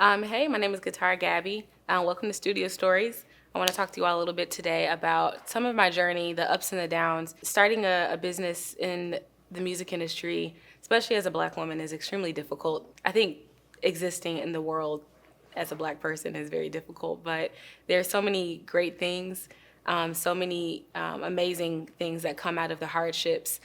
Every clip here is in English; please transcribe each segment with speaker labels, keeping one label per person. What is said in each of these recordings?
Speaker 1: Hey, my name is Guitar Gabby. Welcome to Studio Stories. I want to talk to you all a little bit today about some of my journey, the ups and the downs. Starting a business in the music industry, especially as a black woman, is extremely difficult. I think existing in the world as a black person is very difficult, but there's so many great things, so many amazing things that come out of the hardships,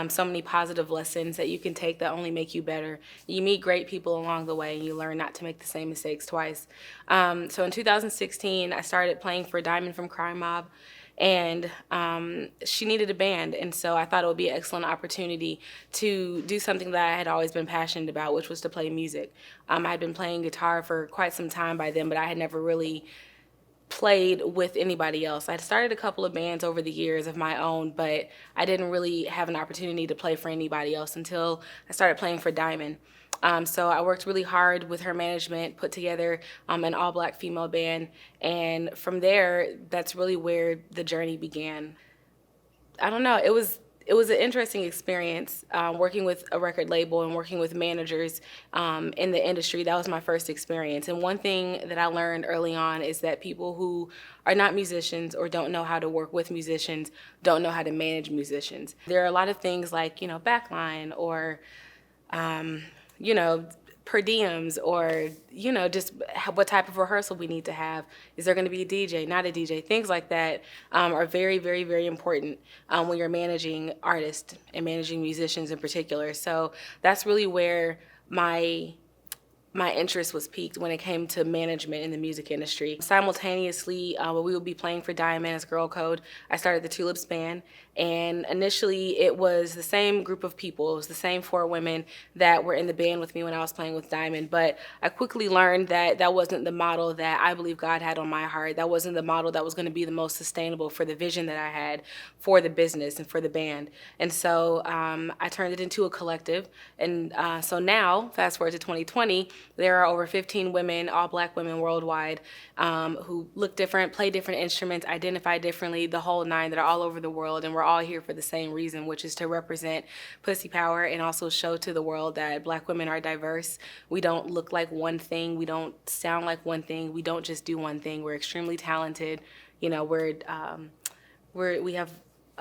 Speaker 1: so many positive lessons that you can take that only make you better. You meet great people along the way and you learn not to make the same mistakes twice. So in 2016, I started playing for Diamond from Crime Mob, and she needed a band, and so I thought it would be an excellent opportunity to do something that I had always been passionate about, which was to play music. I had been playing guitar for quite some time by then, but I had never really played with anybody else. I'd started a couple of bands over the years of my own, but I didn't really have an opportunity to play for anybody else until I started playing for Diamond. So I worked really hard with her management, put together an all-black female band, and from there, that's really where the journey began. I don't know. It was an interesting experience working with a record label and working with managers in the industry. That was my first experience. And one thing that I learned early on is that people who are not musicians or don't know how to work with musicians don't know how to manage musicians. There are a lot of things like, backline or you know, per diems or, just what type of rehearsal we need to have. Is there going to be a DJ, not a DJ? Things like that are very, very, very important when you're managing artists and managing musicians in particular. So that's really where my interest was piqued when it came to management in the music industry. Simultaneously, when we would be playing for Diamond as Girl Code, I started the TxLips band, and initially it was the same group of people. It was the same 4 women that were in the band with me when I was playing with Diamond, but I quickly learned that that wasn't the model that I believe God had on my heart. That wasn't the model that was going to be the most sustainable for the vision that I had for the business and for the band. And so I turned it into a collective, and so now, fast forward to 2020, there are over 15 women, all black women worldwide, who look different, play different instruments, identify differently, the whole nine, that are all over the world, and we're all here for the same reason, which is to represent pussy power and also show to the world that black women are diverse. We don't look like one thing, we don't sound like one thing, we don't just do one thing. We're extremely talented. We have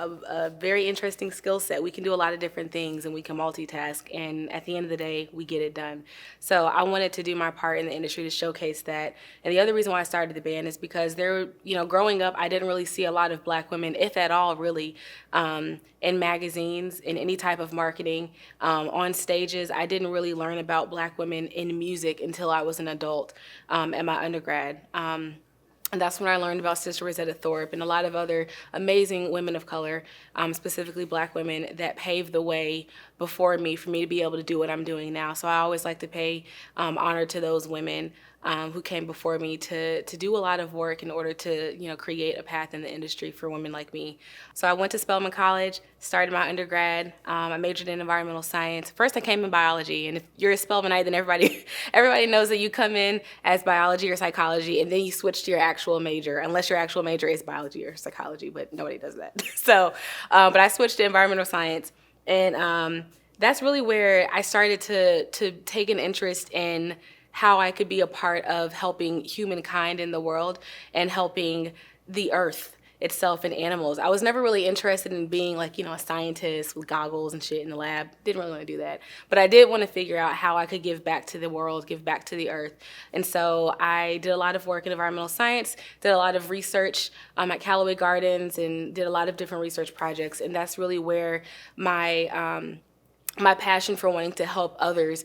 Speaker 1: a very interesting skill set. We can do a lot of different things and we can multitask, and at the end of the day, we get it done. So I wanted to do my part in the industry to showcase that. And the other reason why I started the band is because growing up, I didn't really see a lot of black women, if at all, really, in magazines, in any type of marketing, on stages. I didn't really learn about black women in music until I was an adult at my undergrad. And that's when I learned about Sister Rosetta Thorpe and a lot of other amazing women of color, specifically black women, that paved the way before me for me to be able to do what I'm doing now. So I always like to pay honor to those women who came before me to do a lot of work in order to create a path in the industry for women like me. So I went to Spelman College, started my undergrad. I majored in environmental science. First I came in biology, and if you're a Spelmanite, then everybody knows that you come in as biology or psychology, and then you switch to your actual major, unless your actual major is biology or psychology, but nobody does that. So, but I switched to environmental science, and that's really where I started to take an interest in how I could be a part of helping humankind in the world and helping the earth itself and animals. I was never really interested in being a scientist with goggles and shit in the lab. Didn't really want to do that. But I did want to figure out how I could give back to the world, give back to the earth. And so I did a lot of work in environmental science, did a lot of research at Callaway Gardens, and did a lot of different research projects. And that's really where my passion for wanting to help others,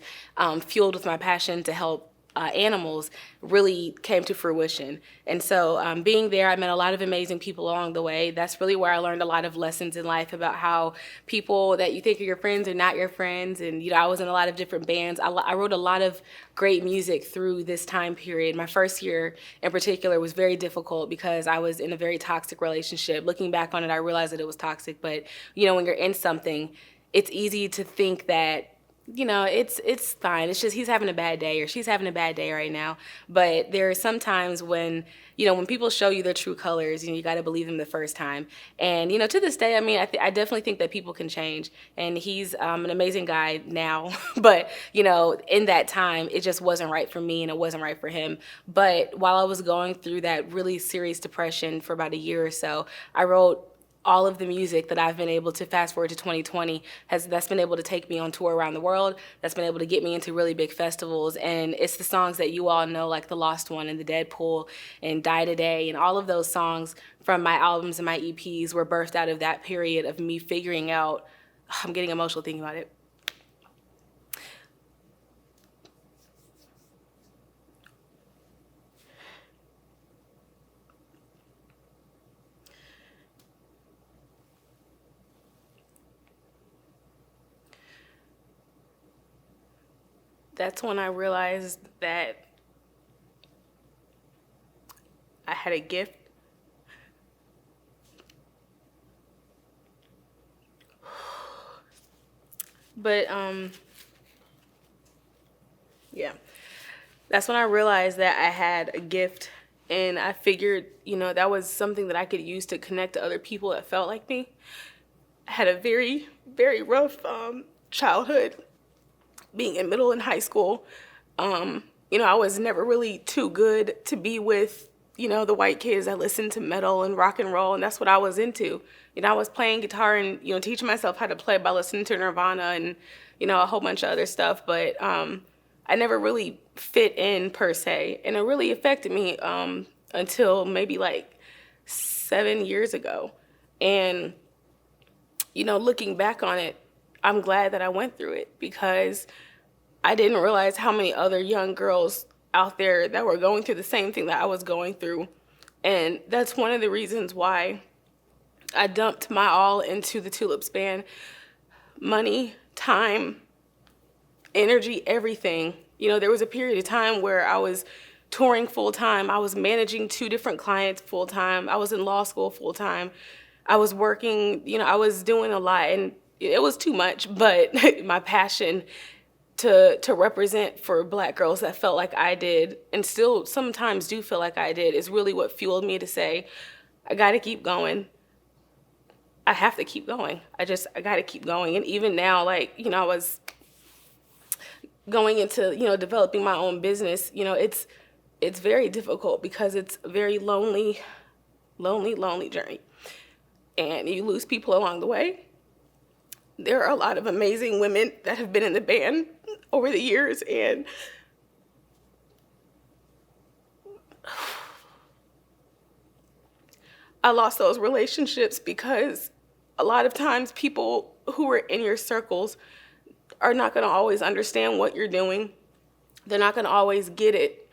Speaker 1: fueled with my passion to help animals, really came to fruition. And so being there, I met a lot of amazing people along the way. That's really where I learned a lot of lessons in life about how people that you think are your friends are not your friends. And I was in a lot of different bands. I wrote a lot of great music through this time period. My first year in particular was very difficult because I was in a very toxic relationship. Looking back on it, I realized that it was toxic. But when you're in something, it's easy to think that It's fine. It's just he's having a bad day or she's having a bad day right now. But there are some times when, when people show you their true colors, you got to believe them the first time. And, to this day, I mean, I definitely think that people can change. And he's an amazing guy now. But, in that time, it just wasn't right for me and it wasn't right for him. But while I was going through that really serious depression for about a year or so, I wrote all of the music that I've been able to fast forward to 2020 that's been able to take me on tour around the world, that's been able to get me into really big festivals. And it's the songs that you all know, like The Lost One and The Deadpool and Die Today, and all of those songs from my albums and my EPs were birthed out of that period of me figuring out. I'm getting emotional thinking about it. That's when I realized that I had a gift. But yeah, that's when I realized that I had a gift, and I figured, that was something that I could use to connect to other people that felt like me. I had a very, very rough childhood, being in middle and high school. I was never really too good to be with, the white kids that listened to metal and rock and roll, and that's what I was into. I was playing guitar and, teaching myself how to play by listening to Nirvana and, a whole bunch of other stuff, but I never really fit in per se, and it really affected me until maybe like 7 years ago. And, looking back on it, I'm glad that I went through it because I didn't realize how many other young girls out there that were going through the same thing that I was going through. And that's one of the reasons why I dumped my all into the TxLips band. Money, time, energy, everything. There was a period of time where I was touring full time. I was managing 2 different clients full time. I was in law school full time. I was working, I was doing a lot, and it was too much, but my passion to represent for Black girls that felt like I did, and still sometimes do feel like I did, is really what fueled me to say, I gotta keep going. I have to keep going. I gotta keep going. And even now, like, I was going into, developing my own business, it's very difficult because it's a very lonely journey. And you lose people along the way. There are a lot of amazing women that have been in the band over the years, and I lost those relationships because a lot of times people who are in your circles are not going to always understand what you're doing. They're not going to always get it.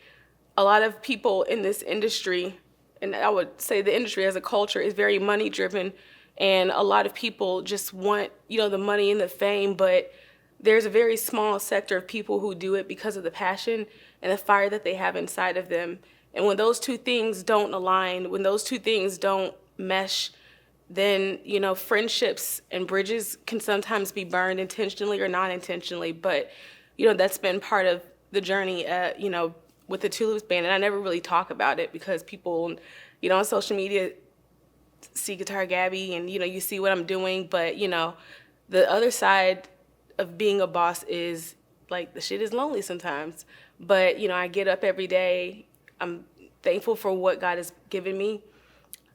Speaker 1: A lot of people in this industry, and I would say the industry as a culture, is very money driven. And a lot of people just want, the money and the fame, but there's a very small sector of people who do it because of the passion and the fire that they have inside of them. And when those two things don't align, when those two things don't mesh, then, friendships and bridges can sometimes be burned intentionally or not intentionally. But, that's been part of the journey, with the TxLips band. And I never really talk about it because people, on social media, see Guitar Gabby and, you see what I'm doing. But, the other side of being a boss is, like, the shit is lonely sometimes. But, I get up every day. I'm thankful for what God has given me.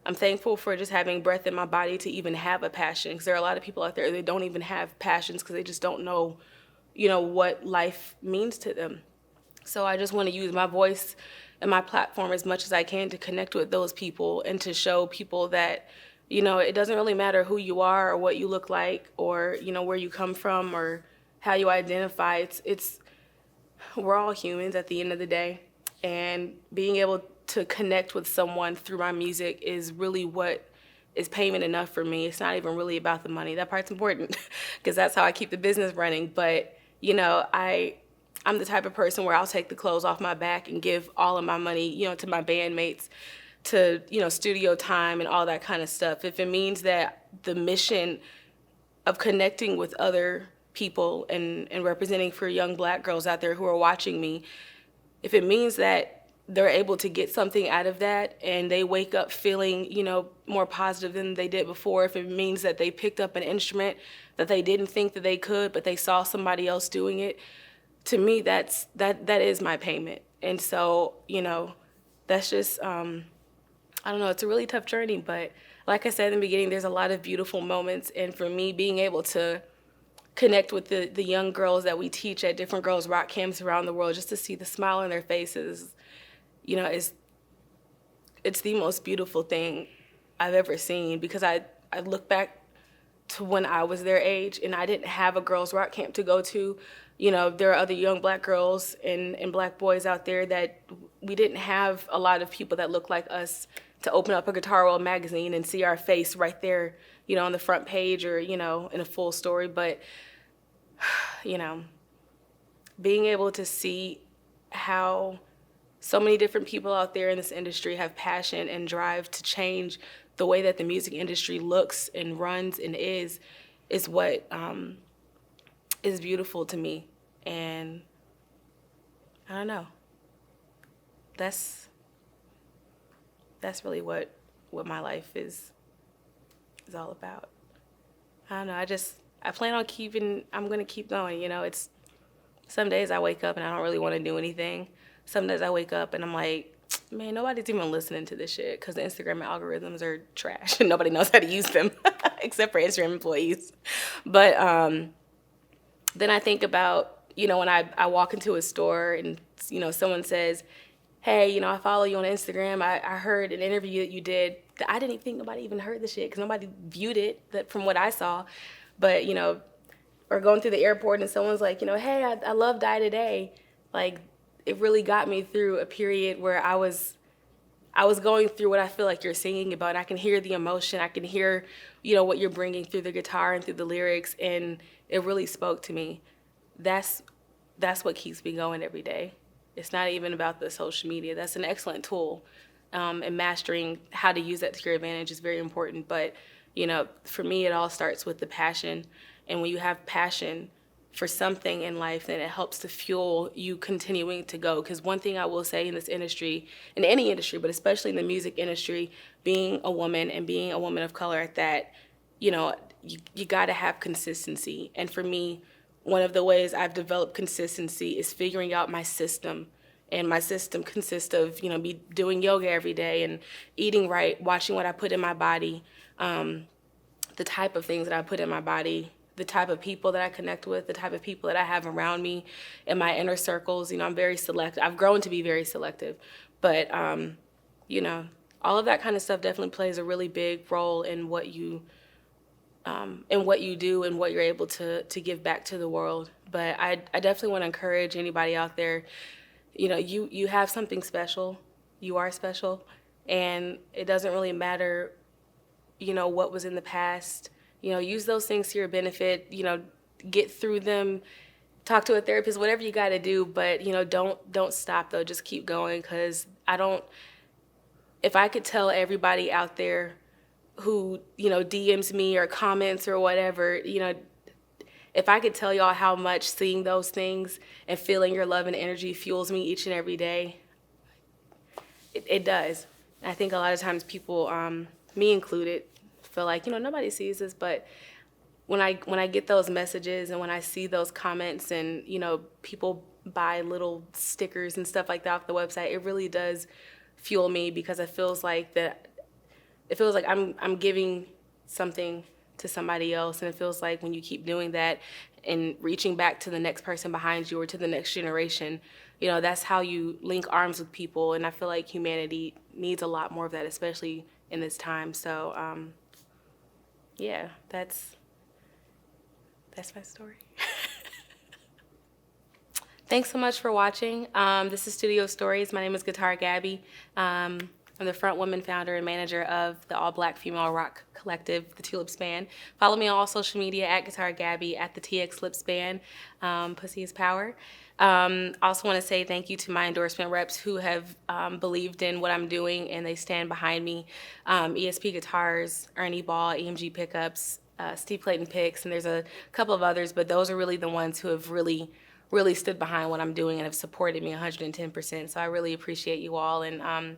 Speaker 1: I'm thankful for just having breath in my body to even have a passion. Because there are a lot of people out there that don't even have passions because they just don't know, what life means to them. So I just want to use my voice and my platform as much as I can to connect with those people and to show people that, it doesn't really matter who you are or what you look like or, where you come from or how you identify. We're all humans at the end of the day. And being able to connect with someone through my music is really what is payment enough for me. It's not even really about the money. That part's important because that's how I keep the business running. But, I'm the type of person where I'll take the clothes off my back and give all of my money, to my bandmates, to, studio time and all that kind of stuff. If it means that the mission of connecting with other people and representing for young Black girls out there who are watching me, if it means that they're able to get something out of that and they wake up feeling, more positive than they did before, if it means that they picked up an instrument that they didn't think that they could, but they saw somebody else doing it, to me, that is my payment. And so, that's just, I don't know, it's a really tough journey, but like I said in the beginning, there's a lot of beautiful moments. And for me, being able to connect with the young girls that we teach at different girls' rock camps around the world, just to see the smile on their faces, it's the most beautiful thing I've ever seen, because I look back to when I was their age and I didn't have a girls' rock camp to go to. There are other young Black girls and Black boys out there that we didn't have a lot of people that look like us to open up a Guitar World magazine and see our face right there, on the front page or, in a full story. But, being able to see how so many different people out there in this industry have passion and drive to change the way that the music industry looks and runs and is what is beautiful to me. And I don't know. That's really what my life is all about. I don't know. I plan on I'm going to keep going. It's some days I wake up and I don't really want to do anything. Some days I wake up and I'm like, man, nobody's even listening to this shit because the Instagram algorithms are trash and nobody knows how to use them except for Instagram employees. But then I think about, when I walk into a store and, someone says, hey, I follow you on Instagram. I heard an interview that you did that I didn't even think nobody even heard the shit because nobody viewed it from what I saw. But, or going through the airport and someone's like, hey, I love Die Today. Like, it really got me through a period where I was going through what I feel like you're singing about. I can hear the emotion. I can hear, what you're bringing through the guitar and through the lyrics, and it really spoke to me. That's what keeps me going every day. It's not even about the social media. That's an excellent tool, and mastering how to use that to your advantage is very important. But, for me, it all starts with the passion. And when you have passion for something in life, then it helps to fuel you continuing to go. Because one thing I will say in this industry, in any industry, but especially in the music industry, being a woman and being a woman of color at that, you got to have consistency. And for me, one of the ways I've developed consistency is figuring out my system. And my system consists of, me doing yoga every day and eating right, watching what I put in my body, the type of things that I put in my body, the type of people that I connect with, the type of people that I have around me in my inner circles. I'm very selective. I've grown to be very selective. But, all of that kind of stuff definitely plays a really big role in what you do and what you're able to give back to the world. But I definitely want to encourage anybody out there, you have something special. You are special. And it doesn't really matter, what was in the past. Use those things to your benefit, get through them, talk to a therapist, whatever you got to do. But, don't stop, though. Just keep going, because if I could tell everybody out there who, DMs me or comments or whatever, if I could tell y'all how much seeing those things and feeling your love and energy fuels me each and every day, it does. And I think a lot of times people, me included, feel like, nobody sees this, but when I get those messages and when I see those comments and, people buy little stickers and stuff like that off the website, it really does fuel me, because it feels like I'm giving something to somebody else. And it feels like when you keep doing that and reaching back to the next person behind you or to the next generation, that's how you link arms with people. And I feel like humanity needs a lot more of that, especially in this time. So, yeah, that's my story. Thanks so much for watching. This is Studio Stories. My name is Guitar Gabby. I'm the front woman, founder, and manager of the all-Black female rock collective, the TxLips Band. Follow me on all social media at Guitar Gabby, at the TxLips Band. Pussy is power. Also want to say thank you to my endorsement reps who have believed in what I'm doing, and they stand behind me. ESP Guitars, Ernie Ball, EMG Pickups, Steve Clayton Picks, and there's a couple of others, but those are really the ones who have really stood behind what I'm doing and have supported me 110%. So I really appreciate you all, and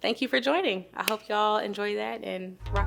Speaker 1: thank you for joining. I hope y'all enjoy that and rock